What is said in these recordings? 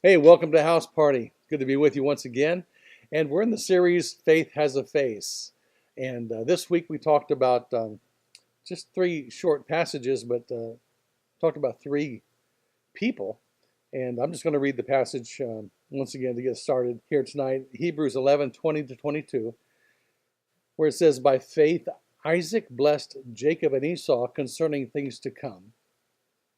Hey, welcome to House Party. Good to be with you once again. And we're in the series Faith Has a Face. And this week we talked about just three short passages, but talked about three people. And I'm just going to read the passage once again to get started here tonight. Hebrews 11:20-22, where it says, "By faith Isaac blessed Jacob and Esau concerning things to come.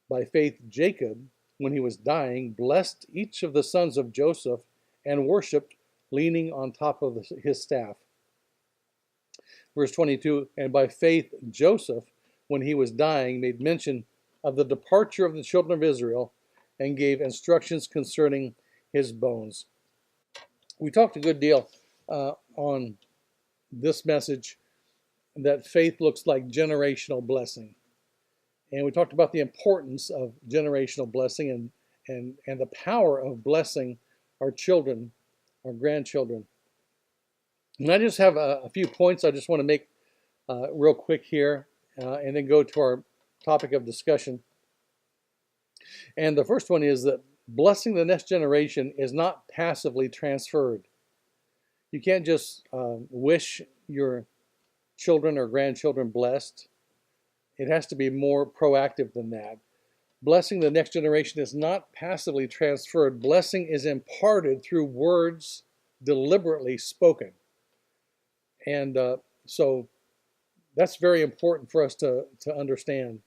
By faith Jacob, when he was dying, blessed each of the sons of Joseph and worshipped, leaning on top of his staff." Verse 22, "And by faith Joseph, when he was dying, made mention of the departure of the children of Israel and gave instructions concerning his bones." We talked a good deal on this message that faith looks like generational blessing. And we talked about the importance of generational blessing and the power of blessing our children, our grandchildren. And I just have a few points I just want to make real quick here, and then go to our topic of discussion. And the first one is that blessing the next generation is not passively transferred. You can't just wish your children or grandchildren blessed. It has to be more proactive than that. Blessing the next generation is not passively transferred. Blessing is imparted through words deliberately spoken. And so that's very important for us to understand.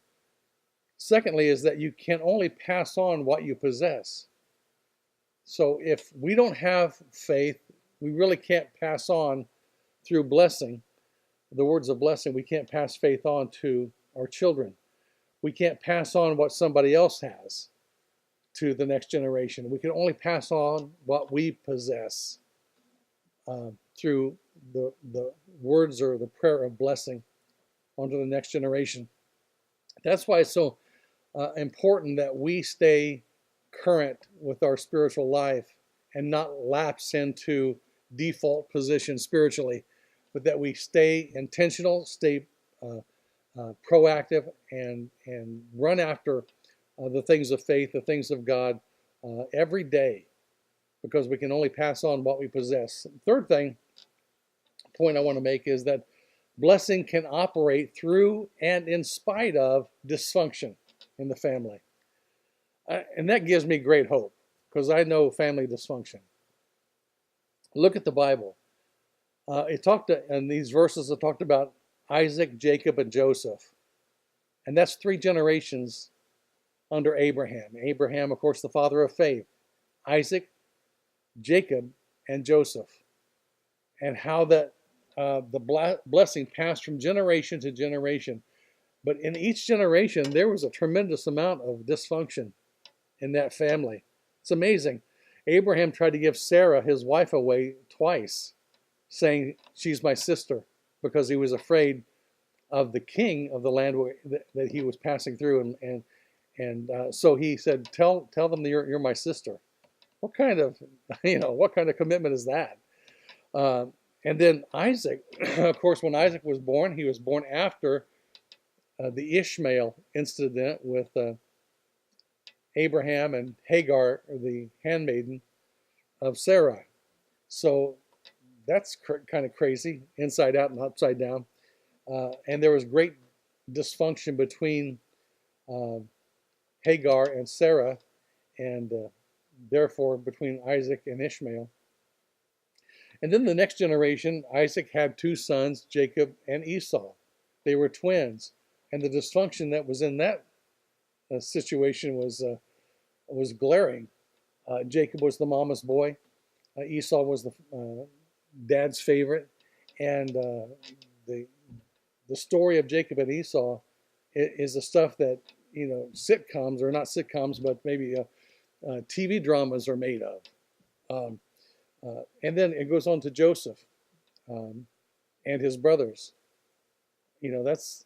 Secondly, is that you can only pass on what you possess. So if we don't have faith, we really can't pass on through blessing, the words of blessing, we can't pass faith on to our children. We can't pass on what somebody else has to the next generation. We can only pass on what we possess through the words or the prayer of blessing onto the next generation. That's why it's so important that we stay current with our spiritual life and not lapse into default position spiritually, but that we stay intentional, stay proactive, and run after the things of faith, the things of God every day, because we can only pass on what we possess. Third point I want to make is that blessing can operate through and in spite of dysfunction in the family. And that gives me great hope, because I know family dysfunction. Look at the Bible. In these verses, it talked about Isaac, Jacob, and Joseph. And that's three generations under Abraham. Abraham, of course, the father of faith. Isaac, Jacob, and Joseph. And how that the blessing passed from generation to generation. But in each generation, there was a tremendous amount of dysfunction in that family. It's amazing. Abraham tried to give Sarah, his wife, away twice, saying she's my sister, because he was afraid of the king of the land that he was passing through, and so he said, "Tell them that you're my sister." What kind of what kind of commitment is that? And then Isaac, of course, when Isaac was born, he was born after the Ishmael incident with Abraham and Hagar, the handmaiden of Sarah. So that's kind of crazy, inside out and upside down. And there was great dysfunction between Hagar and Sarah, and therefore between Isaac and Ishmael. And then the next generation, Isaac had two sons, Jacob and Esau. They were twins. And the dysfunction that was in that situation was glaring. Jacob was the mama's boy. Esau was the dad's favorite. And the story of Jacob and Esau is the stuff that, sitcoms, or not sitcoms, but maybe TV dramas are made of. And then it goes on to Joseph and his brothers. That's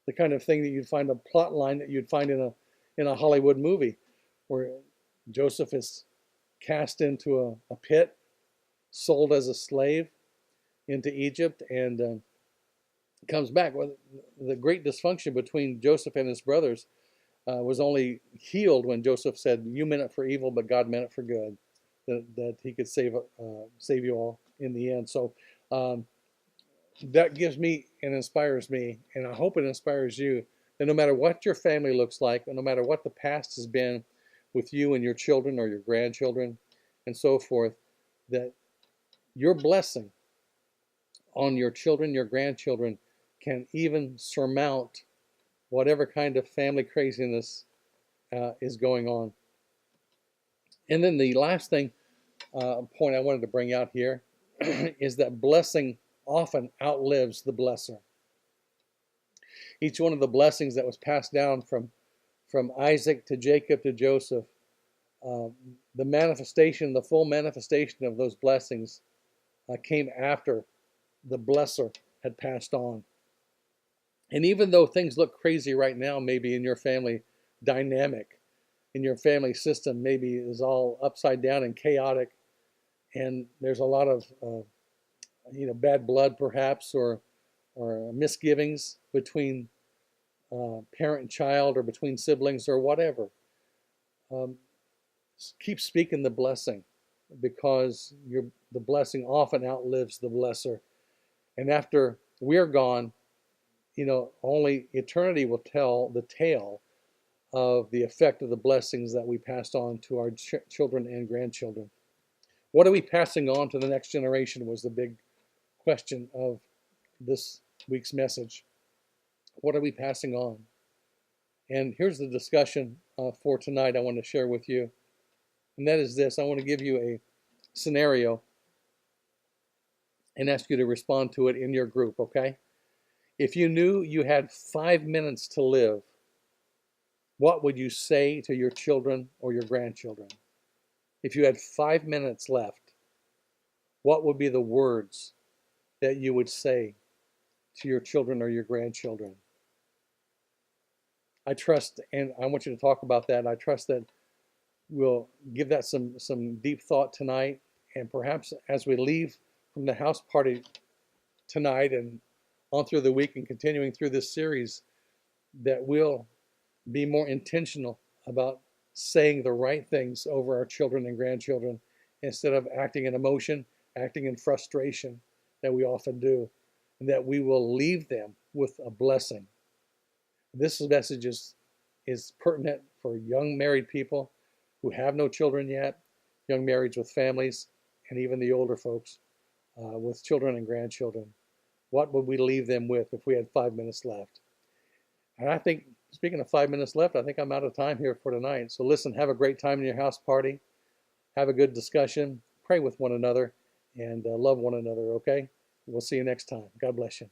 the kind of thing that you'd find, a plot line that you'd find in a Hollywood movie, where Joseph is cast into a pit, sold as a slave into Egypt, and comes back. Well, the great dysfunction between Joseph and his brothers was only healed when Joseph said, "You meant it for evil, but God meant it for good." That he could save you all in the end. So um, that gives me and inspires me, and I hope it inspires you, that no matter what your family looks like, and no matter what the past has been with you and your children or your grandchildren and so forth, that your blessing on your children, your grandchildren, can even surmount whatever kind of family craziness is going on. And then the last point I wanted to bring out here is that blessing often outlives the blesser. Each one of the blessings that was passed down from Isaac to Jacob to Joseph, the full manifestation of those blessings came after the blesser had passed on. And even though things look crazy right now, maybe in your family dynamic, in your family system, maybe is all upside down and chaotic, and there's a lot of bad blood perhaps, or misgivings between parent and child, or between siblings, or whatever. Keep speaking the blessing, because the blessing often outlives the blesser. And after we're gone, only eternity will tell the tale of the effect of the blessings that we passed on to our children and grandchildren. What are we passing on to the next generation was the big question of this week's message. What are we passing on? And here's the discussion for tonight I want to share with you. And that is this. I want to give you a scenario and ask you to respond to it in your group, okay? If you knew you had 5 minutes to live, what would you say to your children or your grandchildren? If you had 5 minutes left, what would be the words that you would say to your children or your grandchildren? I trust, and I want you to talk about that. I trust that we'll give that some deep thought tonight, and perhaps as we leave from the house party tonight and on through the week and continuing through this series, that we'll be more intentional about saying the right things over our children and grandchildren, instead of acting in emotion, acting in frustration that we often do, and that we will leave them with a blessing. This message is pertinent for young married people who have no children yet, young marrieds with families, and even the older folks with children and grandchildren. What would we leave them with if we had 5 minutes left? And I think, speaking of 5 minutes left, I think I'm out of time here for tonight. So listen, have a great time in your house party. Have a good discussion. Pray with one another, and love one another, okay? We'll see you next time. God bless you.